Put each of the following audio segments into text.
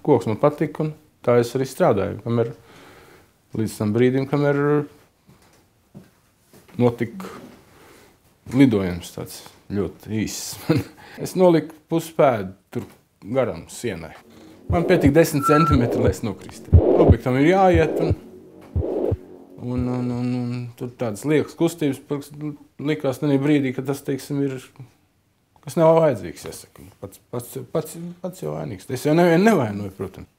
koks man patika, un tā es arī strādāju. Kamēr, līdz tam brīdim, kamēr notika lidojums tāds ļoti īss. Es noliku puspēdu tur garam sienai. Man pietika 10 centimetri, lai es nokristu. Objektam ir jāiet, un tur tādas liekas kustības likās tenī brīdī, ka tas, teiksim, ir, kas nav vajadzīgs, jāsaka. Pats jau vainīgs. Es jau nevienu nevainoju, protams.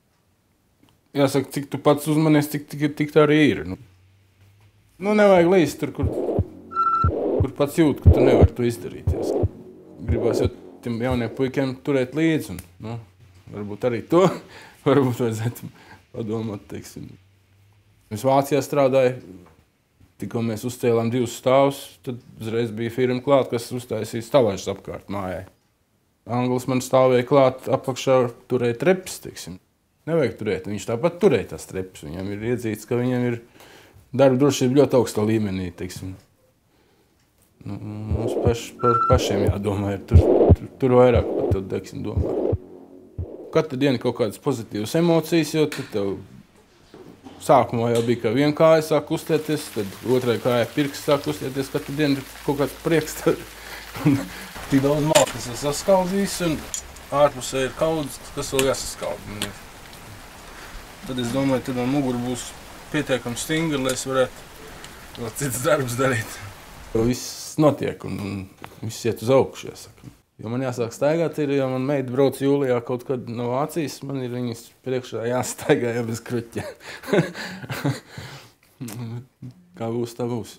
Jāsaka, cik tu pats uzmanies, tik tā arī ir. Nu, nevajag līst tur, kur pats jūt, ka tu nevari to izdarīt. Jāsaka. Gribās jau tiem jauniem puikiem turēt līdzi, un, varbūt arī to, varbūt vajadzētu padomāt, teiksim. Es Vācijā strādāju, tikko mēs uzcēlām 2 stāvus, tad uzreiz bija firma klāt, kas uztaisīja stāvāšas apkārt mājai. Anglis man stāvēja klāt, apakšā turēja trepes, teiksim. Nevajag turēt, viņš tāpat turēja tās trepes. Viņam ir iedzīts, ka viņam ir darba drošība ļoti augstā līmenī, teiksim. Mums pašiem jādomā, tur vairāk par to, teiksim, domā. Katru dienu kaut kādas pozitīvas emocijas, jo tad tev sākumā jau bija, ka viena kāja sāk kustēties, tad otrai kāja pirksts sāk kustēties, katru dienu kaut kāds prieks. Tik daudz malkas ir saskaldījis, un ārpusē ir kaudzes, kas vēl jāsaskaldina. Tad es domāju, tad man mugura būs pietiekami stingra, lai es varētu vēl cits darbs darīt. Viss notiek, un viss iet uz augšu, jāsaka. Jo man jāsāk staigāt, ja man meita brauc jūlijā kaut kad no Vācijas, man ir viņas priekšā jāstaigā jau bez kruķiem. Kā būs, tā būs.